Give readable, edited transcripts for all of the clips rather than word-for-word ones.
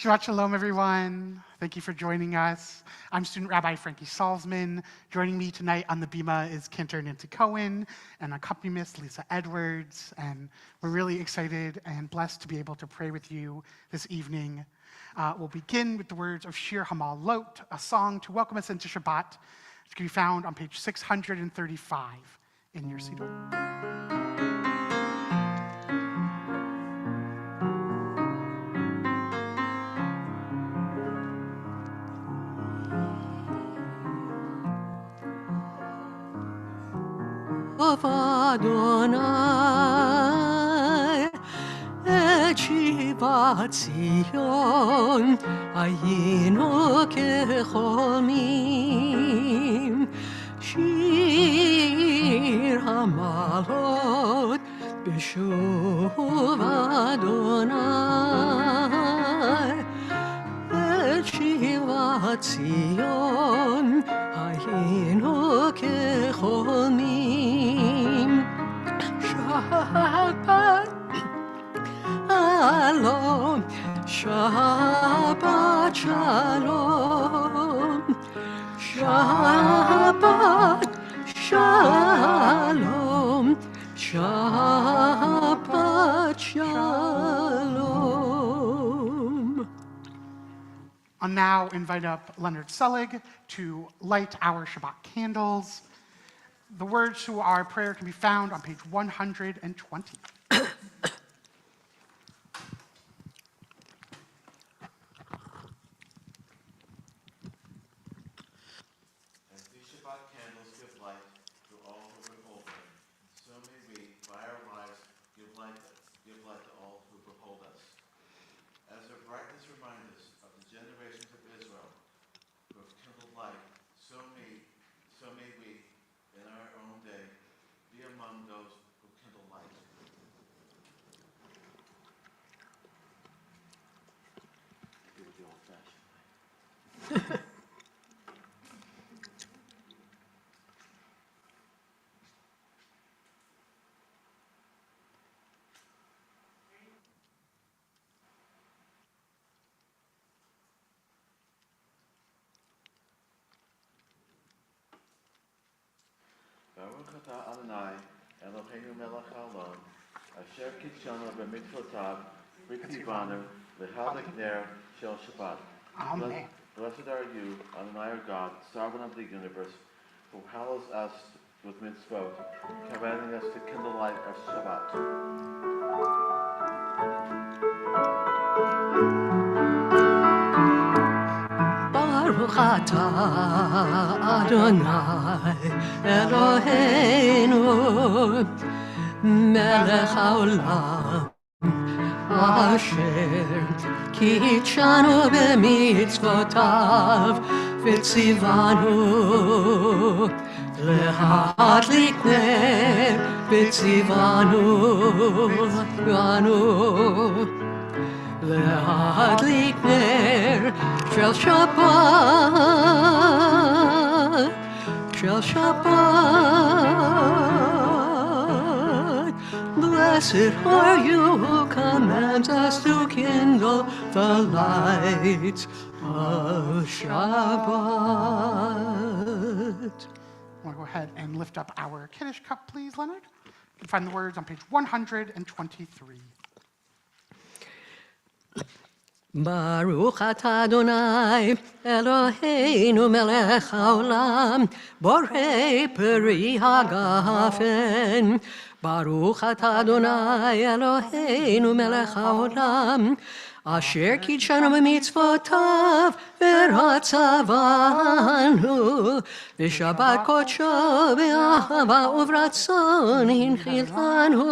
Shabbat Shalom, everyone. Thank you for joining us. I'm Student Rabbi Frankie Salzman. Joining me tonight on the Bima is Cantor Nancy Cohen and accompanist Lisa Edwards. And we're really excited and blessed to be able to pray with you this evening. We'll begin with the words of Shir Hamalot, a song to welcome us into Shabbat. It can be found on page 635 in your Siddur. Of Adonai, et Shivat Zion, Ayinu kechol mim. Shir Hamalot, B'shuv Adonai, et Shivat Zion, Ayinu kechol mim. Shabbat Shalom, Shabbat Shalom, Shabbat Shalom, Shabbat Shalom. I'll now invite up Leonard Selig to light our Shabbat candles. The words to our prayer can be found on page 120. As these Shabbat candles give light to all who behold them, so may we, by our lives, give light to all who behold us. As their brightness reminds us of the generations of Israel who have kindled light, so may we, in our own day, be among those who kindle light. Do it the old-fashioned way. Baruch atah Adonai, Eloheinu melech haolam, asher kitshanu b'mitzvotav, v'tzivanu l'hadlik ner shel Shabbat. Amen. Blessed are you, Adonai our God, sovereign of the universe, who hallows us with mitzvot, commanding us to kindle light of Shabbat. Baruch atah Adonai Eloheinu melech haolam asher kitshanu b'mitzvotav v'tzivanu lehadlik ner v'tzivanu להדליק נר של שבת, Blessed are you who commands us to kindle the light of Shabbat. I want to go ahead and lift up our Kiddush cup, please, Leonard. You can find the words on page 123. Baruch atah Adonai Eloheinu melech haolam borei peri hagafen. Baruch atah Adonai Eloheinu melech haolam asher kitshanu b'mitzvotav v'ratzavanu v'shabbat kodsho b'ahava uvratzon hinchilanu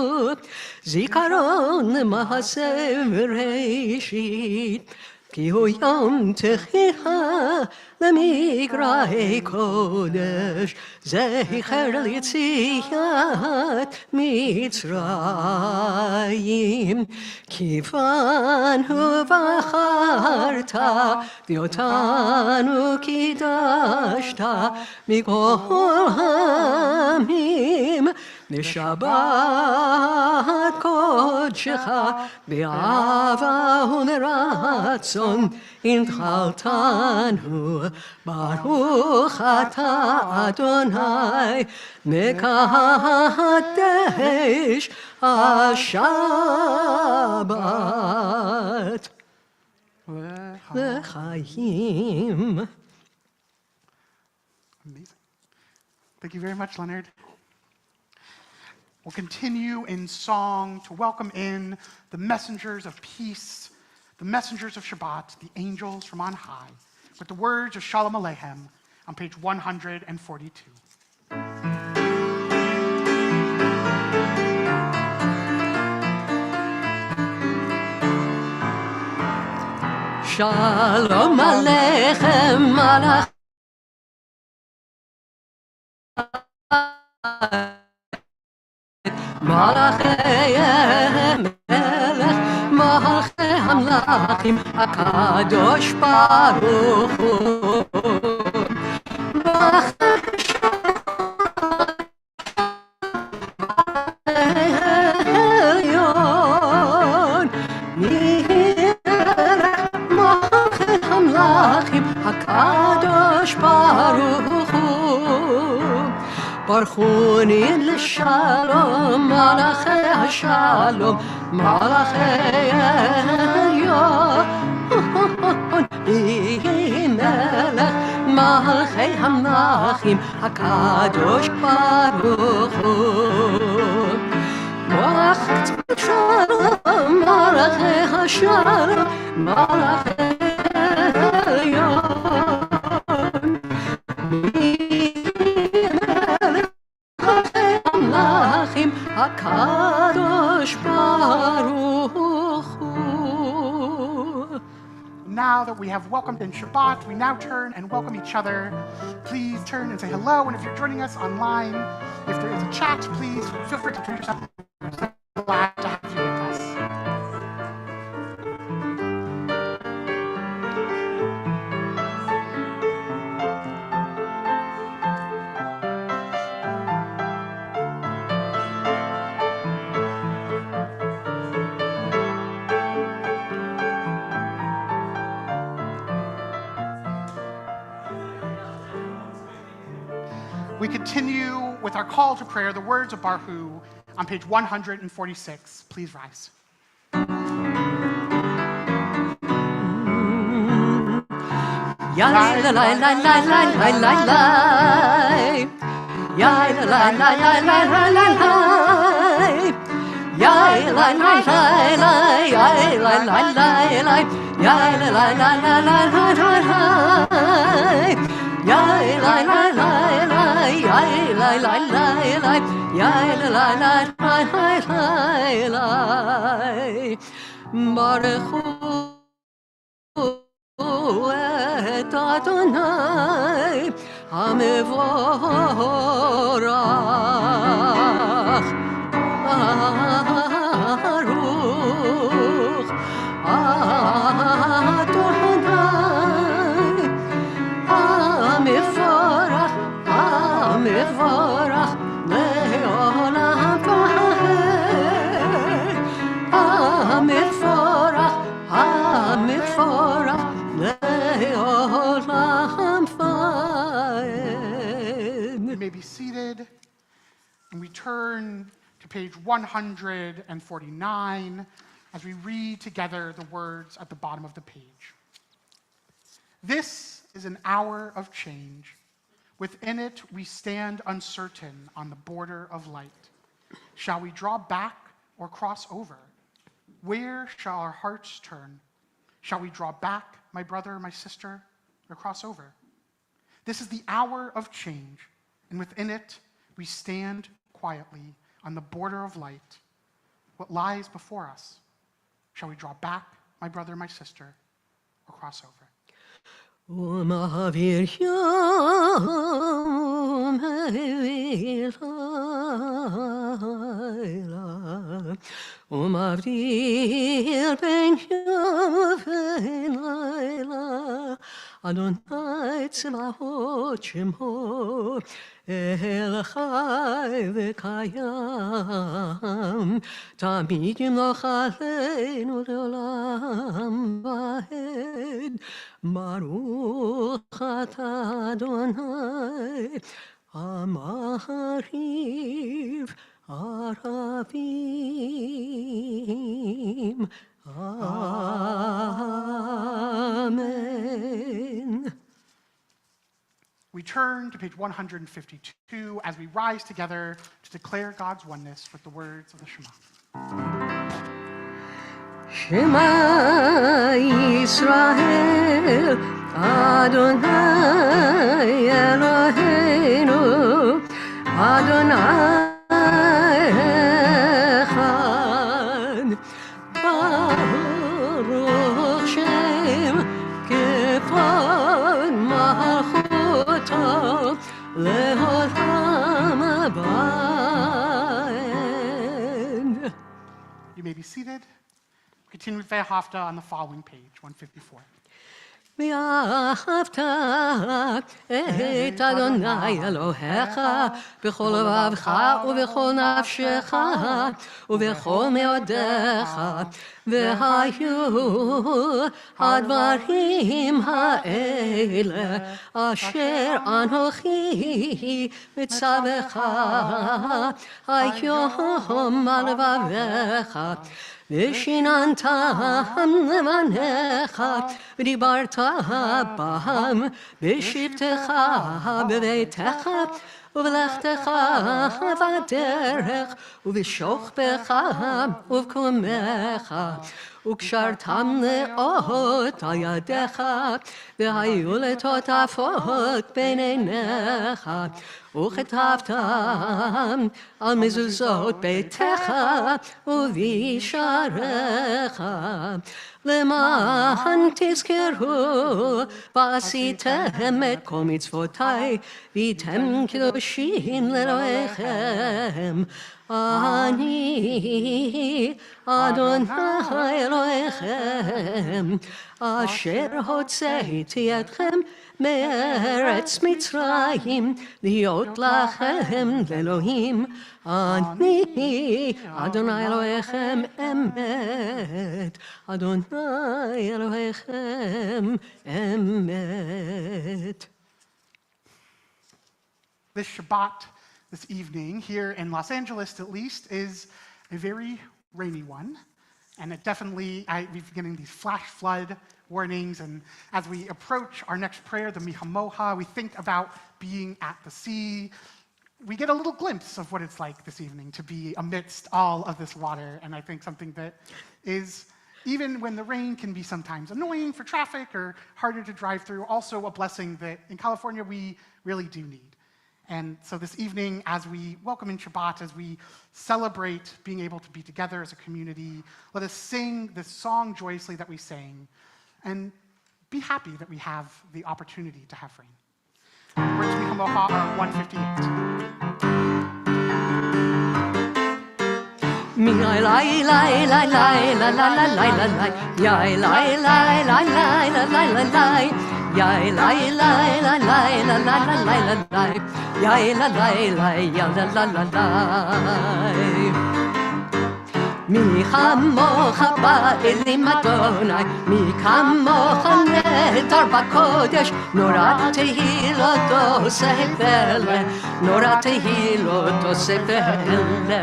zikaron l'mahaseh v'reishit ki hu yom techicha l'migrahei kodesh zecher l'yetziat Mitzrayim kivanu v'acharta v'otanu kidashta mikol ha'amim לשבת קודשך באהבה ומרצון התחלתנו ברוך אתה אדוני מקדש השבת לחיים. Amazing. Thank you very much, Leonard. We'll continue in song to welcome in the messengers of peace, the messengers of Shabbat, the angels from on high, with the words of Shalom Aleichem on page 142. Shalom Aleichem malach מלאכי המלך, מלאכי המלאכים, הקדוש ברוך הוא. מלאכי העליון, מלאכי המלאכים, הקדוש ברוך הוא. ברכוני לשלום, מלאכי השלום, מלאכי העליון, מלך מלכי המלכים, הקדוש ברוך הוא. מלאכי השלום, מלאכי השלום, מלאכי העליון, הקדוש ברוך הוא. Now that we have welcomed in Shabbat, we now turn and welcome each other. Please turn and say hello, and if you're joining us online, if there is a chat, please feel free to introduce yourself. We're so glad to have you with us. We continue with our call to prayer, the words of Barhu, on page 146. Please rise. Ya la la la la la la la la. Ya la la la la la la la la. Ya la la la la, ya la la la la, ya la la la la la la la. Ya la la la la, ya la la la la, ya la la la la la. Baruch את אדוני המבורך ברוך אדוני המבורך המבורך לעולם ועד המבורך המבורך You may be seated, and we turn to page 149 as we read together the words at the bottom of the page. This is an hour of change. Within it, we stand uncertain on the border of light. Shall we draw back or cross over? Where shall our hearts turn? Shall we draw back, my brother, my sister, or cross over? This is the hour of change, and within it, we stand quietly on the border of light. What lies before us? Shall we draw back, my brother, my sister, or cross over? ומעביר יום ולילה ומעביר בין יום ולילה אדוני צבאות שמו, אל חי וקיים, תמיד ימלוך עלינו לעולם ועד. ברוך אתה אדוני, המחריב הרבים. Amen. We turn to page 152 as we rise together to declare God's oneness with the words of the Shema. Shema Yisrael, Adonai Eloheinu, Adonai Echad. Baruch Shem Kivod Malchuto Le'olam Abad. You may be seated. Continue with Vehafta on the following page, 154. ואהבת את אדוני אלוהיך בכל לבבך ובכל נפשך ובכל מאודיך, והיו הדברים האלה אשר אנוכי מצווך היום על לבביך, ושיננתם לבניך, ודיברת בם בשבתך בביתך, ובלכתך בדרך, ובשוכבך ובקומך, וקשרתם לאות על ידיך, והיו לטוטפות בין עיניך, וכתבתם על מזוזות ביתך ובשעריך, למען תזכרו ועשיתם את כל מצוותי, והייתם קדושים לאלוהיכם. אני אדוני אלוהיכם, אשר הוצאתי אתכם מארץ מצרים, להיות לכם לאלוהים. אני אדוני אלוהיכם אמת, אדוני אלוהיכם אמת. This Shabbat, this evening, here in Los Angeles at least, is a very rainy one. And it definitely, we've been getting these flash flood warnings. And as we approach our next prayer, the Mihamoha, we think about being at the sea. We get a little glimpse of what it's like this evening to be amidst all of this water. And I think something that is, even when the rain can be sometimes annoying for traffic or harder to drive through, also a blessing that in California we really do need. And so this evening, as we welcome in Shabbat, as we celebrate being able to be together as a community, let us sing this song joyously that we sang, and be happy that we have the opportunity to have rain. Words of Mihamoha are 158. Mi lai lai lai lai lai lai lai lai lai lai, yai lai lai lai lai lai lai lai lai, yai lai lai lai lai lai lai lai lai lai, yai lai lai lai ya la la la lai. Mi chamocha ba'elim Adonai, mi kamocha netar b'kodesh, nora tehilot osefele, nora tehilot osefele.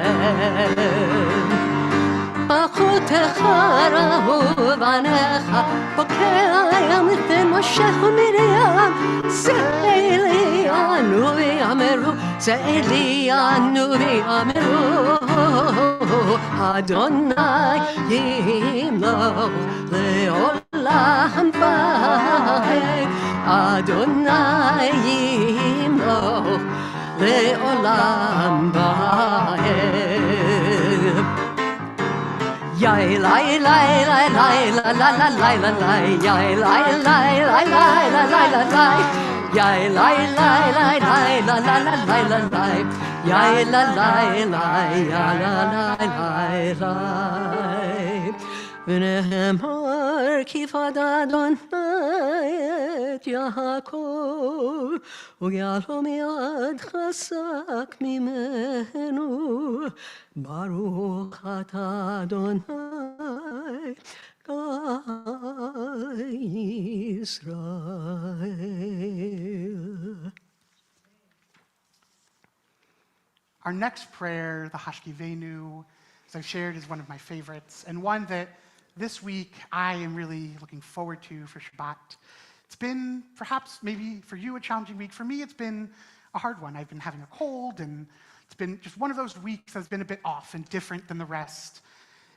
בחותך רהוב עניך, בוקע ימתם משה ומרים, זה אלינו ויאמרו, זה אלינו ויאמרו, אדוני ימלוך לעולם ועד, אדוני ימלוך לעולם ועד. Yai lai lai lai lai la la la lai la lai, yai lai lai lai lai la lai la lai, yai lai lai lai lai la la la lai la lai, yai la lai lai ya la lai lai lai. V'nehem ירכיפד אדוני את יעקב, וגאלו מיד חזק ממנו. ברוך אתה אדוני גיא ישראל. Our next prayer, the Hashkivenu, as I've shared, is one of my favorites, and one that this week I am really looking forward to for Shabbat. It's been perhaps maybe for you a challenging week. For me, it's been a hard one. I've been having a cold, and it's been just one of those weeks that's been a bit off and different than the rest.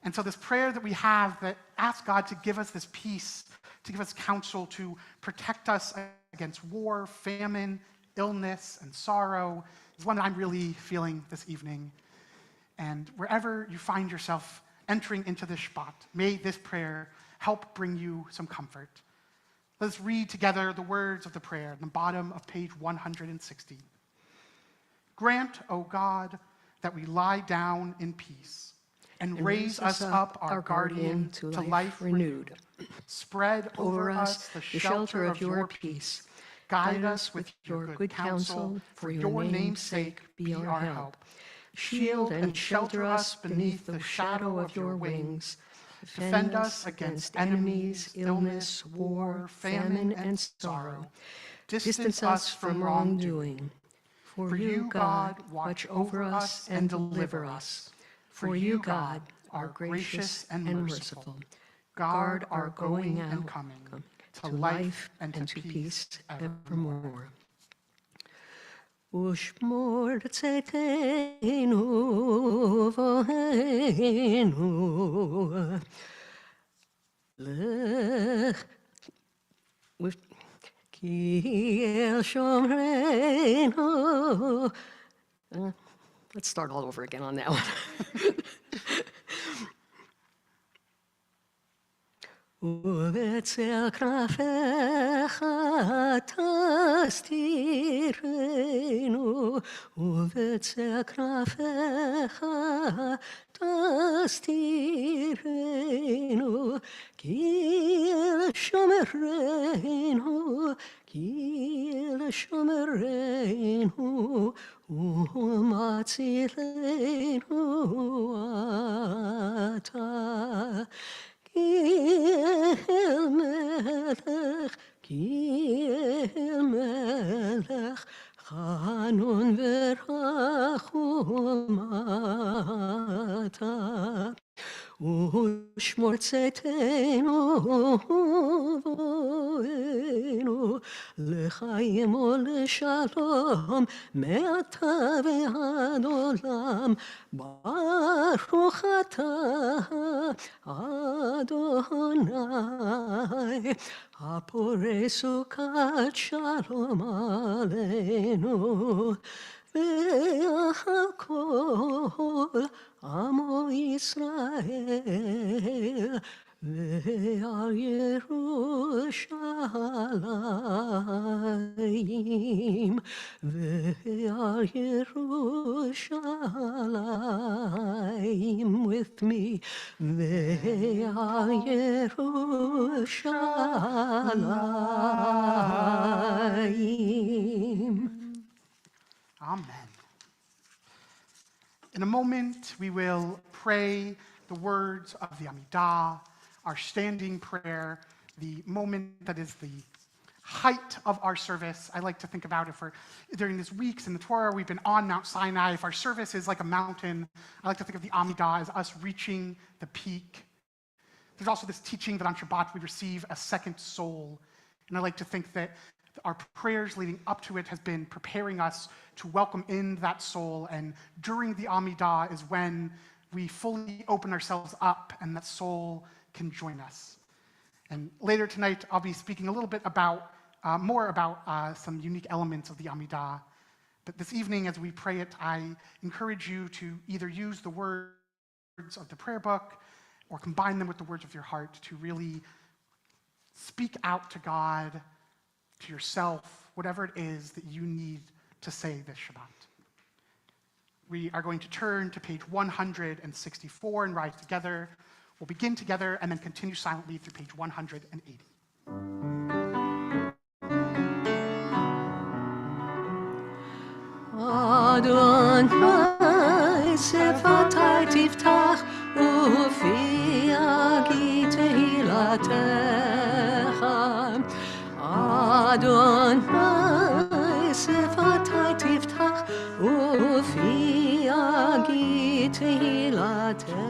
And so this prayer that we have that asks God to give us this peace, to give us counsel, to protect us against war, famine, illness, and sorrow, is one that I'm really feeling this evening. And wherever you find yourself entering into this Shabbat, may this prayer help bring you some comfort. Let's read together the words of the prayer at the bottom of page 160. Grant, O God, that we lie down in peace and raise us up, our guardian, to life renewed. Spread over us the shelter of your peace. Guide us with your good counsel. For your name's sake, be our help. Shield and shelter us beneath the shadow of your wings. Defend us against enemies, illness, war, famine, and sorrow. Distance us from wrongdoing. For you, God, watch over us and deliver us. For you, God, are gracious and merciful. Guard our going and coming, to life and to peace evermore. Ushmor tzedkeinu v'heinu lech ki el shomreinu. Let's start all over again on that one. ובצל כנפיך תסתירנו, ובצל כנפיך תסתירנו, כי אל שומרנו, כי אל שומרנו, ומצילנו אתה. כי אל מלך חנון ורחום אתה, ושמור צאתנו ובואנו לחיים ולשלום מעתה ועד עולם. ברוך אתה אדוני הפורש סוכת שלום עלינו והכל עמו ישראל ועל ירושלים ועל ירושלים with me ועל ירושלים. Amen. In a moment, we will pray the words of the Amidah, our standing prayer, the moment that is the height of our service. I like to think about it during these weeks in the Torah, we've been on Mount Sinai. If our service is like a mountain, I like to think of the Amidah as us reaching the peak. There's also this teaching that on Shabbat we receive a second soul. And I like to think that our prayers leading up to it has been preparing us to welcome in that soul. And during the Amidah is when we fully open ourselves up and that soul can join us. And later tonight, I'll be speaking a little bit about, more about some unique elements of the Amidah. But this evening, as we pray it, I encourage you to either use the words of the prayer book or combine them with the words of your heart to really speak out to God, to yourself, whatever it is that you need to say this Shabbat. We are going to turn to page 164 and rise together We'll begin together and then continue silently through page 180. Adonai sefatai tiftach ufi agi tehilatecha. Adonai sefatai tiftach ufi agi tehilatecha.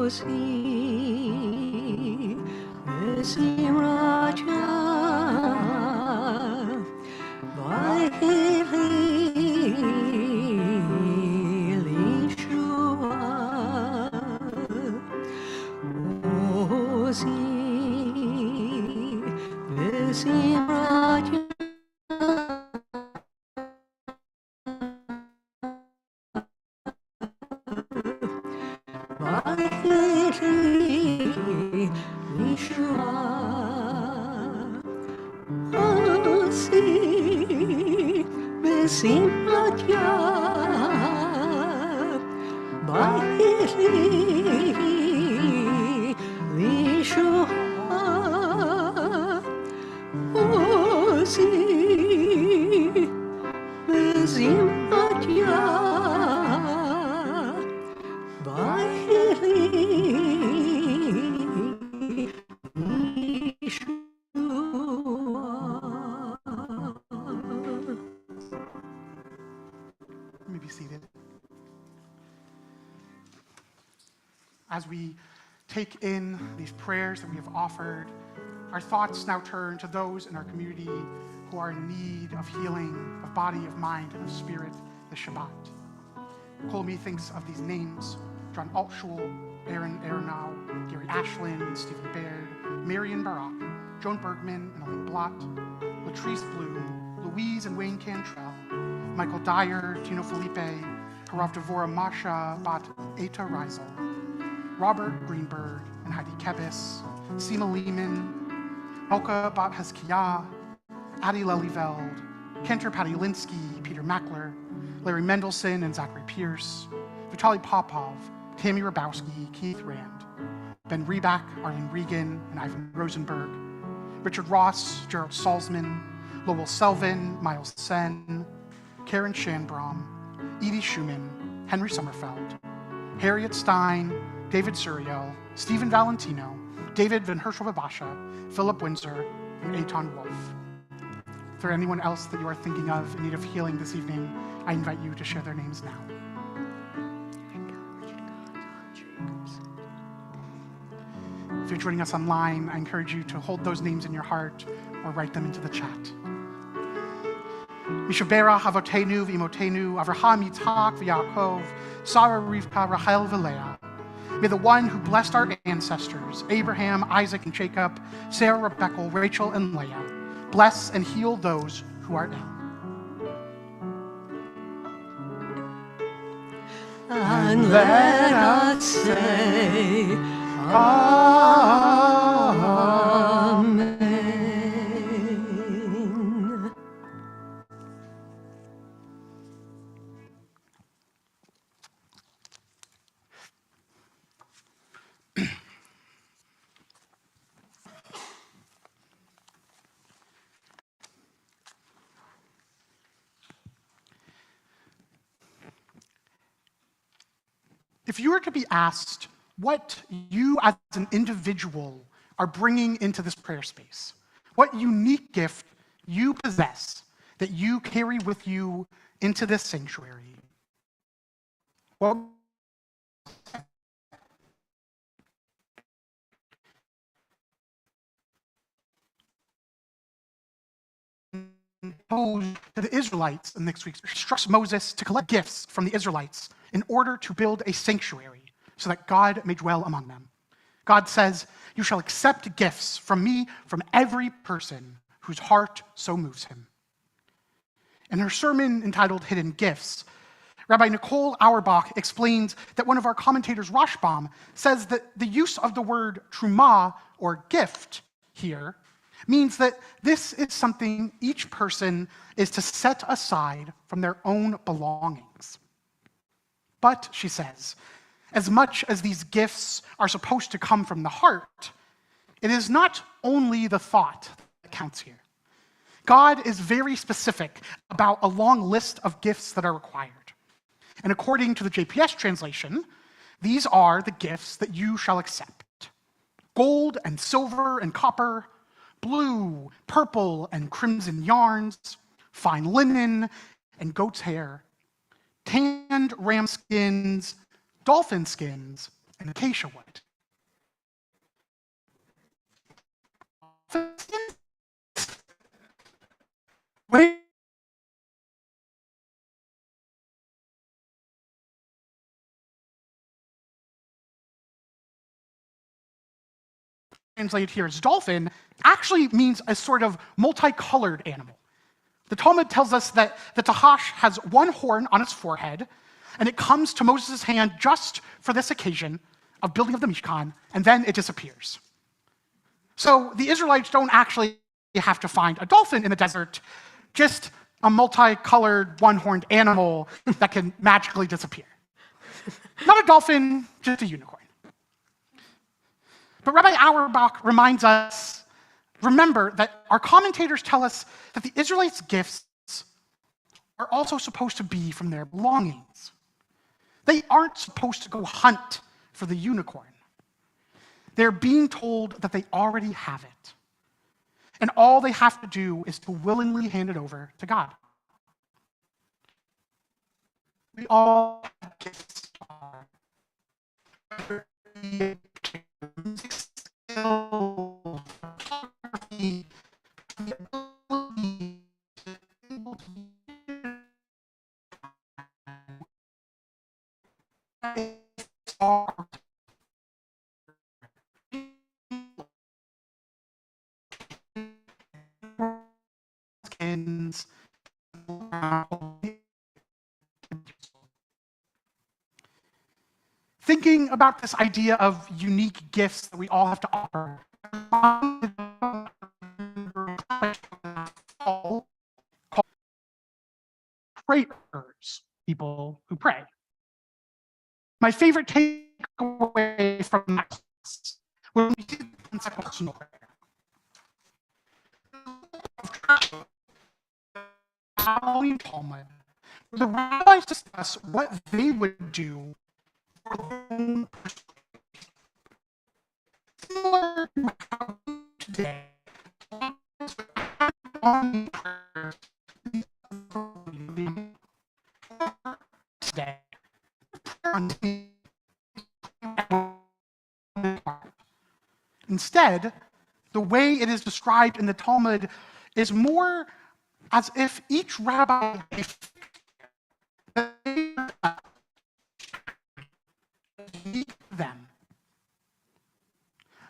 Osi Besim Raja Vahili Lishua Osi Besim Raja Be seated. As we take in these prayers that we have offered, our thoughts now turn to those in our community who are in need of healing of body, of mind, and of spirit this Shabbat. Kol Ami thinks of these names: John Altschul, Aaron Aronow, Gary Ashland, Stephen Baird, Marion Barak, Joan Bergman and Elaine Blott, Latrice Bloom, Louise and Wayne Cantrell, Michael Dyer, Tino Felipe, Harav Devora Masha Bat Eta Reisel, Robert Greenberg and Heidi Kebis, Seema Lehman, Elka Bat Hezkiah, Addie Lelyveld, Kenter Padylinsky, Peter Mackler, Larry Mendelson and Zachary Pierce, Vitaly Popov, Tammy Rabowski, Keith Rand, Ben Reback, Arlene Regan, and Ivan Rosenberg, Richard Ross, Gerald Salzman, Lowell Selvin, Miles Sen, Karen Shanbrom, Edie Schumann, Henry Sommerfeld, Harriet Stein, David Suriel, Stephen Valentino, David Van Herschel Vibasha, Philip Windsor, and Eitan Wolf. If there anyone else that you are thinking of in need of healing this evening, I invite you to share their names now. If you're joining us online, I encourage you to hold those names in your heart or write them into the chat. Mishabera Havotenu Vimotenu Avraham Yitzhak v'Yaakov Sarah Rivka Rachel v'Leah. May the one who blessed our ancestors, Abraham, Isaac, and Jacob, Sarah, Rebekah, Rachel, and Leah, bless and heal those who are ill. And let us say, Amen. If you were to be asked what you as an individual are bringing into this prayer space, what unique gift you possess that you carry with you into this sanctuary, what posed to the Israelites in next week's instructs Moses to collect gifts from the Israelites in order to build a sanctuary so that God may dwell among them. God says, "You shall accept gifts from me, from every person whose heart so moves him." In her sermon entitled Hidden Gifts, Rabbi Nicole Auerbach explains that one of our commentators, Rashbam, says that the use of the word truma, or gift, here means that this is something each person is to set aside from their own belongings. But, she says, as much as these gifts are supposed to come from the heart, it is not only the thought that counts here. God is very specific about a long list of gifts that are required. And according to the JPS translation, these are the gifts that you shall accept: gold and silver and copper, blue, purple, and crimson yarns, fine linen and goat's hair, tanned ram skins, dolphin skins, and acacia wood. Wait. Translated here as dolphin actually means a sort of multicolored animal. The Talmud tells us that the Tahash has one horn on its forehead, and it comes to Moses' hand just for this occasion of building of the Mishkan, and then it disappears. So the Israelites don't actually have to find a dolphin in the desert, just a multicolored, one-horned animal that can magically disappear. Not a dolphin, just a unicorn. But Rabbi Auerbach reminds us, remember that our commentators tell us that the Israelites' gifts are also supposed to be from their belongings. They aren't supposed to go hunt for the unicorn. They're being told that they already have it. And all they have to do is to willingly hand it over to God. We all have gifts. Music skills, photography, the ability skins. Thinking about this idea of unique gifts that we all have to offer, called prayers, people who pray. My favorite takeaway from that class was when we did the concept of personal prayer. Talmud, where the rabbis discuss what they would do for their own similar to how today today. Instead, the way it is described in the Talmud is more as if each rabbi them.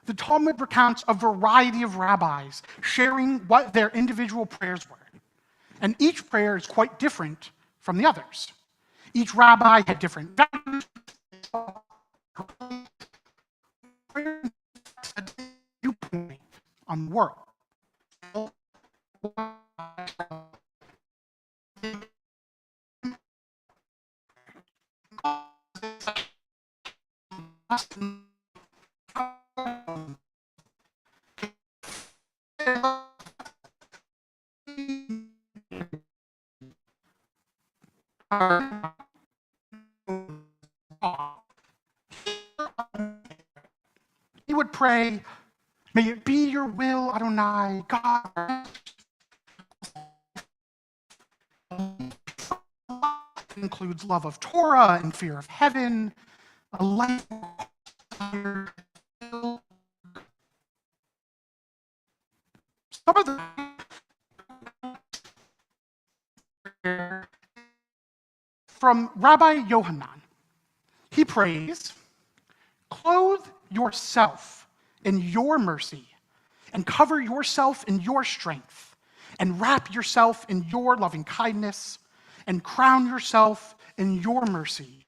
The Talmud recounts a variety of rabbis sharing what their individual prayers were, and each prayer is quite different from the others. Each rabbi had different values, viewpoint on the world. He would pray, "May it be your will, Adonai, God." It includes love of Torah and fear of heaven, a life. Some of the from Rabbi Yohanan, he prays, "Clothe yourself in your mercy, and cover yourself in your strength, and wrap yourself in your loving kindness, and crown yourself in your mercy.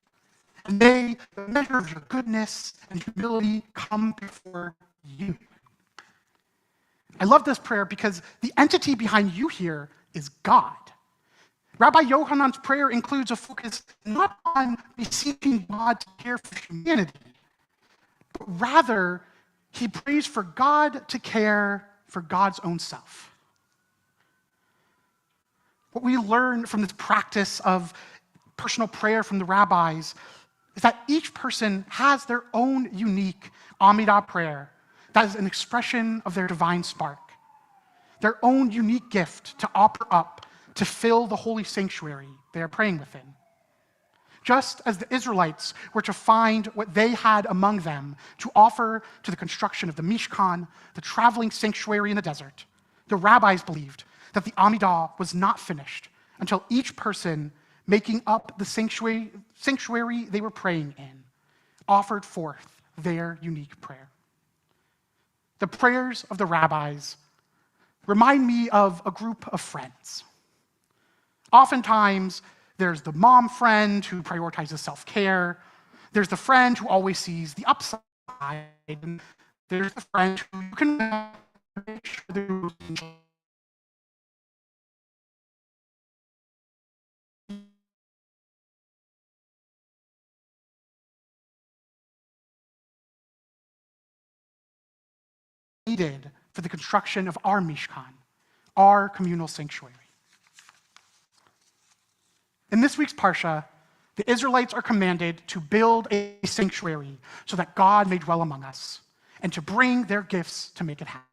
And may the measure of your goodness and humility come before you." I love this prayer because the entity behind you here is God. Rabbi Yohanan's prayer includes a focus not on beseeching God to care for humanity, but rather he prays for God to care for God's own self. What we learn from this practice of personal prayer from the rabbis is that each person has their own unique Amidah prayer that is an expression of their divine spark, their own unique gift to offer up to fill the holy sanctuary they are praying within. Just as the Israelites were to find what they had among them to offer to the construction of the Mishkan, the traveling sanctuary in the desert, the rabbis believed that the Amidah was not finished until each person making up the sanctuary they were praying in offered forth their unique prayer. The prayers of the rabbis remind me of a group of friends. Oftentimes, there's the mom friend who prioritizes self-care. There's the friend who always sees the upside. And there's the friend who you can make sure they're needed for the construction of our Mishkan, our communal sanctuary. In this week's Parsha, the Israelites are commanded to build a sanctuary so that God may dwell among us, and to bring their gifts to make it happen.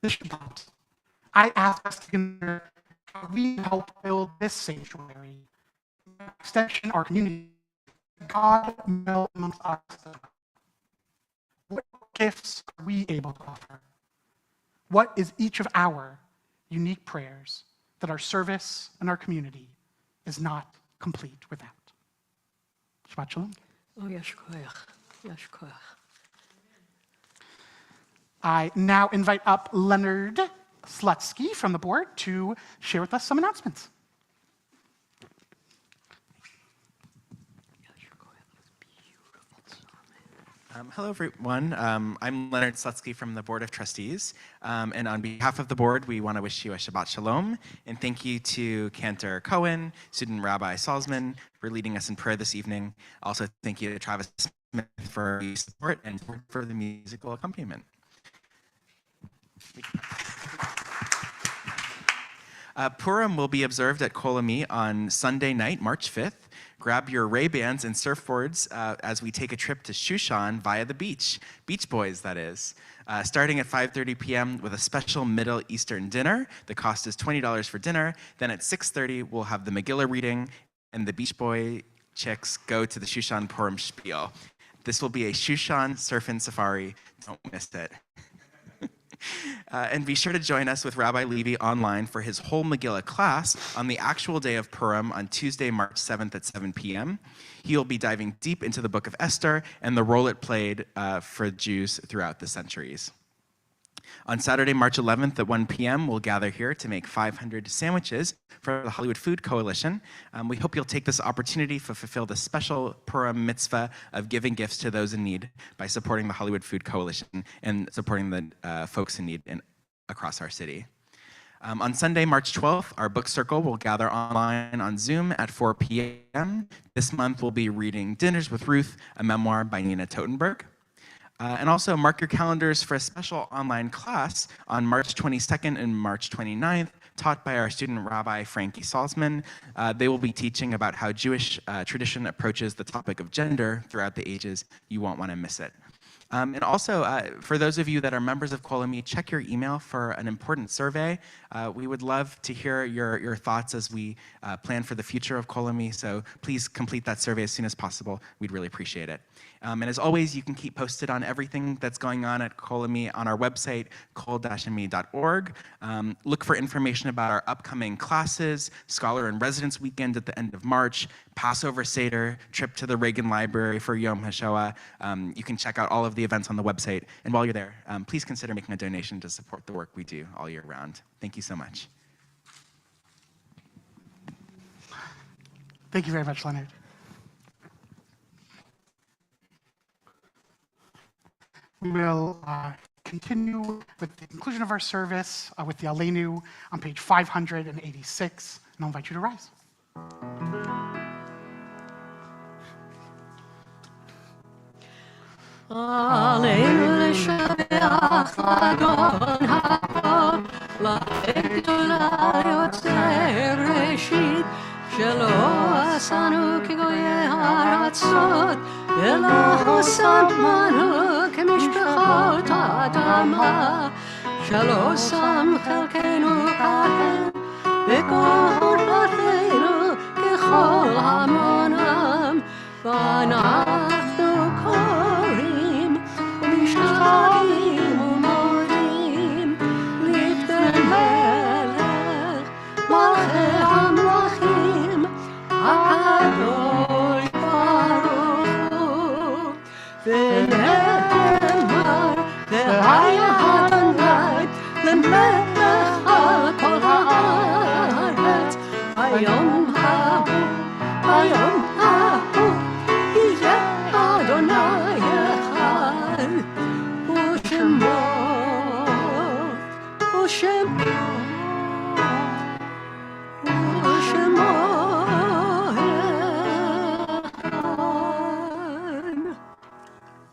This Shabbat, I ask us to consider how we help build this sanctuary, extension our community, God dwell amongst us. What gifts are we able to offer? What is each of our unique prayers that our service and our community is not complete without? Shabbat Shalom. Oh, yesh koach. Yesh koach. I now invite up Leonard Slutsky from the board to share with us some announcements. Hello, everyone. I'm Leonard Slutsky from the Board of Trustees. And on behalf of the board, we want to wish you a Shabbat Shalom. And thank you to Cantor Cohen, student Rabbi Salzman, for leading us in prayer this evening. Also, thank you to Travis Smith for your support and for the musical accompaniment. Purim will be observed at Kol Ami on Sunday night, March 5th. Grab your Ray-Bans and surfboards as we take a trip to Shushan via the beach. Beach Boys, that is. Starting at 5:30 p.m. with a special Middle Eastern dinner. The cost is $20 for dinner. Then at 6:30, we'll have the Megillah reading, and the Beach Boy chicks go to the Shushan Purim Spiel. This will be a Shushan surf and safari. Don't miss it. And be sure to join us with Rabbi Levy online for his whole Megillah class on the actual day of Purim on Tuesday, March 7th at 7 p.m. He will be diving deep into the book of Esther and the role it played for Jews throughout the centuries. On Saturday, March 11th at 1 p.m., we'll gather here to make 500 sandwiches for the Hollywood Food Coalition. We hope you'll take this opportunity to fulfill the special Purim mitzvah of giving gifts to those in need by supporting the Hollywood Food Coalition and supporting the folks in need across our city. On Sunday, March 12th, our book circle will gather online on Zoom at 4 p.m. This month, we'll be reading Dinners with Ruth, a memoir by Nina Totenberg. And also mark your calendars for a special online class on March 22nd and March 29th, taught by our student rabbi, Frankie Salzman. They will be teaching about how Jewish tradition approaches the topic of gender throughout the ages. You won't want to miss it. And also, for those of you that are members of Kol Ami, check your email for an important survey. We would love to hear your thoughts as we plan for the future of Kol Ami, so please complete that survey as soon as possible. We'd really appreciate it. And as always, you can keep posted on everything that's going on at Kol Ami on our website, kol-ami.org. Look for information about our upcoming classes, Scholar and Residence Weekend at the end of March, Passover Seder, trip to the Reagan Library for Yom HaShoah. You can check out all of the events on the website. And while you're there, please consider making a donation to support the work we do all year round. Thank you so much. Thank you very much, Leonard. We will continue with the conclusion of our service with the Aleinu on page 586, and I'll invite you to rise. עלינו לשבח לאדון הכל, לעת גדולה יוצא ראשית, שלא עשנו כגויי הארצות, אלא שמנו כמשפחות האדמה, שלא שם חלקנו כהן, וגורלנו ככל המונם, ואנחנו קוראים ומשתחווים ומודים לפני מלך מלכי המלכים הגדול ברוך הוא ונאמר והיה אדוני למלך על כל הארץ היום ההוא יהיה אדוני אחד ושמו אחד.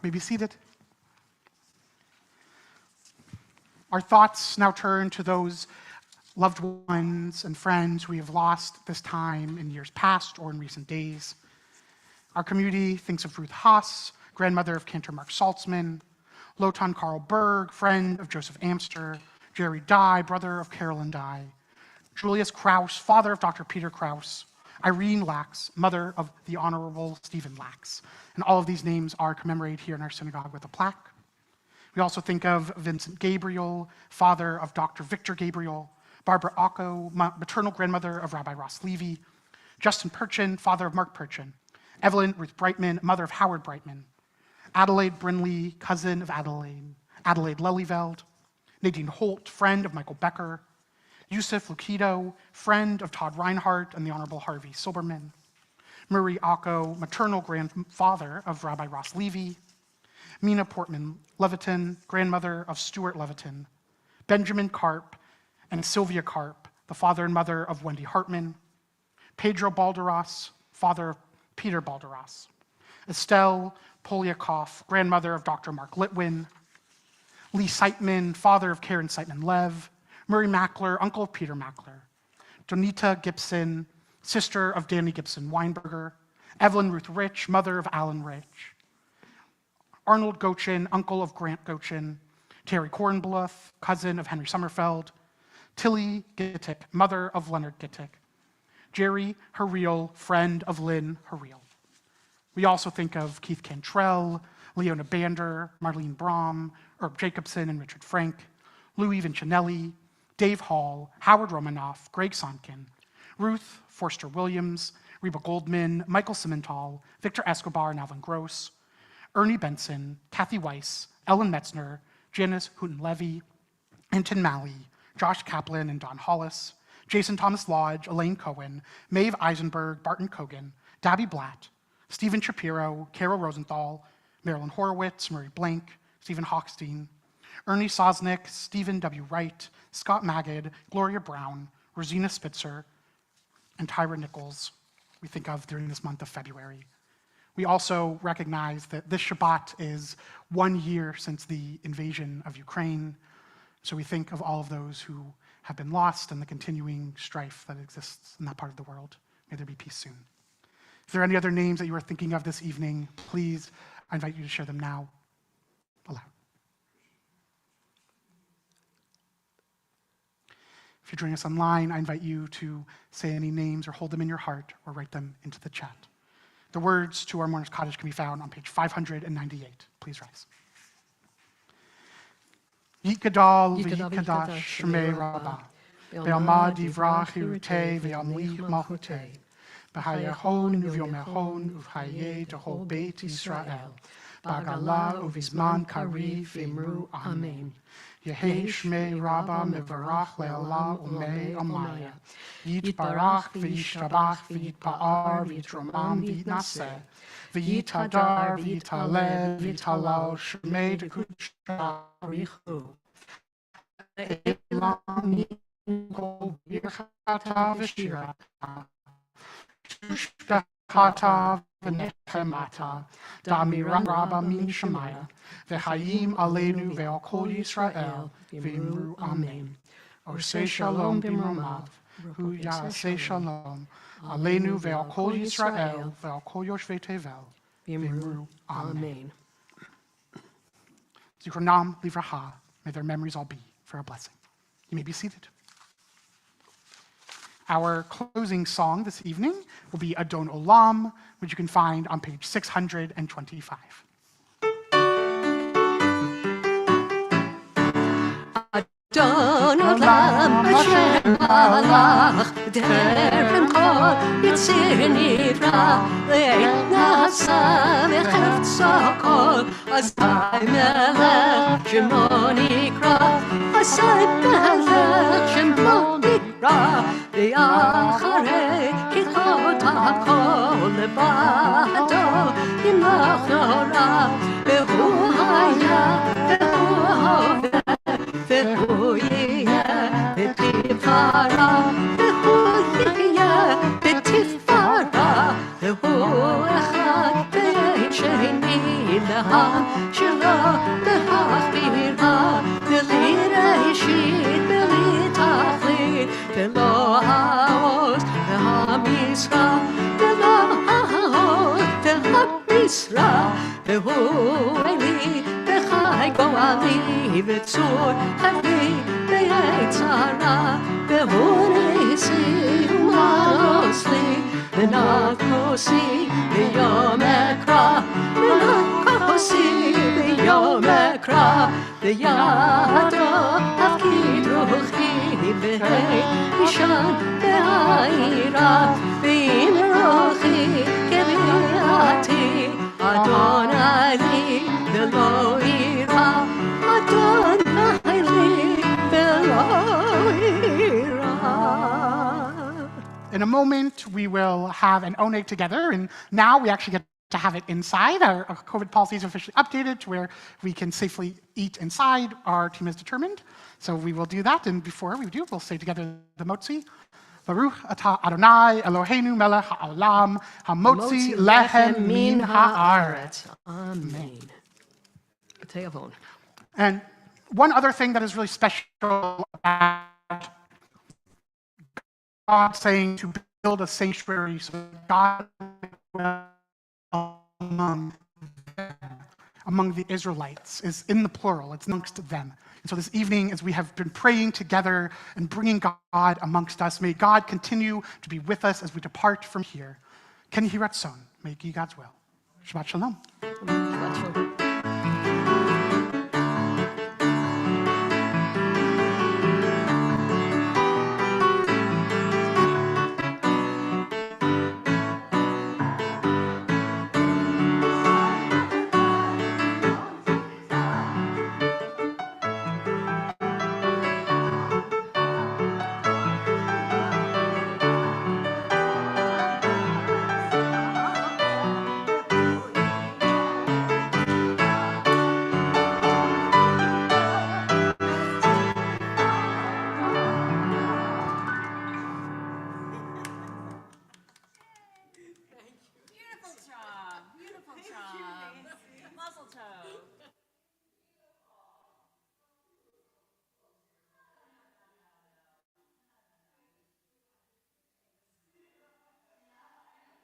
May be seated. Our thoughts now turn to those loved ones and friends we have lost this time in years past or in recent days. Our community thinks of Ruth Haas, grandmother of Cantor Mark Saltzman, Lotan Carl Berg, friend of Joseph Amster, Jerry Dye, brother of Carolyn Dye, Julius Krause, father of Dr. Peter Krause, Irene Lax, mother of the Honorable Stephen Lax. And all of these names are commemorated here in our synagogue with a plaque. We also think of Vincent Gabriel, father of Dr. Victor Gabriel, Barbara Ocko, maternal grandmother of Rabbi Ross Levy, Justin Purchin, father of Mark Purchin, Evelyn Ruth Brightman, mother of Howard Brightman, Adelaide Brinley, cousin of Adelaide Lelyveld, Nadine Holt, friend of Michael Becker, Yusuf Lukido, friend of Todd Reinhardt and the Honorable Harvey Silberman, Murray Ocko, maternal grandfather of Rabbi Ross Levy, Mina Portman Leviton, grandmother of Stuart Leviton, Benjamin Karp and Sylvia Karp, the father and mother of Wendy Hartman, Pedro Balderas, father of Peter Balderas, Estelle Poliakoff, grandmother of Dr. Mark Litwin, Lee Seitman, father of Karen Seitman-Lev, Murray Mackler, uncle of Peter Mackler, Donita Gibson, sister of Danny Gibson Weinberger, Evelyn Ruth Rich, mother of Alan Rich, Arnold Gochin, uncle of Grant Gochin, Terry Kornbluth, cousin of Henry Sommerfeld, Tilly Gittick, mother of Leonard Gittick, Jerry Hariel, friend of Lynn Hariel. We also think of Keith Cantrell, Leona Bander, Marlene Brom, Herb Jacobson, and Richard Frank, Louis Vincenelli, Dave Hall, Howard Romanoff, Greg Sonkin, Ruth Forster Williams, Reba Goldman, Michael Simmental, Victor Escobar and Alvin Gross, Ernie Benson, Kathy Weiss, Ellen Metzner, Janice Houghton-Levy, Anton Malley, Josh Kaplan and Don Hollis, Jason Thomas Lodge, Elaine Cohen, Maeve Eisenberg, Barton Kogan, Dabby Blatt, Stephen Shapiro, Carol Rosenthal, Marilyn Horowitz, Murray Blank, Stephen Hochstein, Ernie Sosnick, Stephen W. Wright, Scott Magid, Gloria Brown, Rosina Spitzer, and Tyra Nichols we think of during this month of February. We also recognize that this Shabbat is 1 year since the invasion of Ukraine, so we think of all of those who have been lost and the continuing strife that exists in that part of the world. May there be peace soon. If there are any other names that you are thinking of this evening, please, I invite you to share them now aloud. If you're joining us online, I invite you to say any names or hold them in your heart or write them into the chat. The words to our Mourner's Cottage can be found on page 598. Please rise. Yikadal v'yikadash shmei rabbah, ve'amad yivrach hirutei ve'amlich malchutei, b'hayachon uv'yomechon uv'hayeh tehol beit Yisrael, b'agala uv'izman kariv v'imru amen. Yehei shmei rabbah mevarach le'olam umei amaya, yitbarach v'yishtabach v'yitpa'ar v'yitromam v'yitnaseh, v'yitadar v'yitaleh v'yitalal shmei dekudsha richu. Elam kol birchata v'shirata, shushkachata v'nechemata, da'amiram rabba min shemaya, v'chayim aleinu ve'al kol Yisrael, v'imru amen. Oseh shalom b'mromav, hu ya'aseh shalom, aleinu ve'al kol Yisrael, ve'al kol yoshvei tevel, v'imru amen. Zikronam livraha, may their memories all be for a blessing. You may be seated. Our closing song this evening will be Adon Olam, which you can find on page 625. Adon Olam Hashem Malach Derem Kol Yitzir Nivra Le'et Nasa V'chefetzo Kol Azai Melech Shemo Nikra Azai Melech Shemo Nikra V'yacharei Kichot HaKol Levado Yimach Nora V'hu Haya V'hu Hoveh V'hu Yiyeh V'tifara V'hu Yiyeh V'tifara V'hu Echad V'ein Sheni L'ham Shira V'hachbira V'li Reishit V'li Tachlit V'lo Ha'oz V'ha'misra V'lo Ha'oz V'ha'misra V'hu Eli V'chai Go'ali V'tzur Havi V'yetzara V'hu Nisi U'manosli V'nakosi V'yom Ekra V'nakosi V'yom Ekra V'yado Avkid Ruchi V'hei Ishan V'ha'ira V'im Ruchi Keviati Adonai Li V'lo Ira Adonai Li V'lo Ira. In a moment, we will have an oneg together, and now we actually get to have it inside. Our COVID policy is officially updated to where we can safely eat inside. Our team is determined, so we will do that. And before we do, we'll say together the motzi. Baruch atah Adonai Eloheinu melech ha'olam hamotzi lehem min ha'aretz. Amen. B'te'avon. And one other thing that is really special about God saying to build a sanctuary so that God will among the Israelites is in the plural, it's amongst them. And so this evening, as we have been praying together and bringing God amongst us, may God continue to be with us as we depart from here. Ken Yiratzon, may it be God's will. Shabbat Shalom. Shabbat Shalom.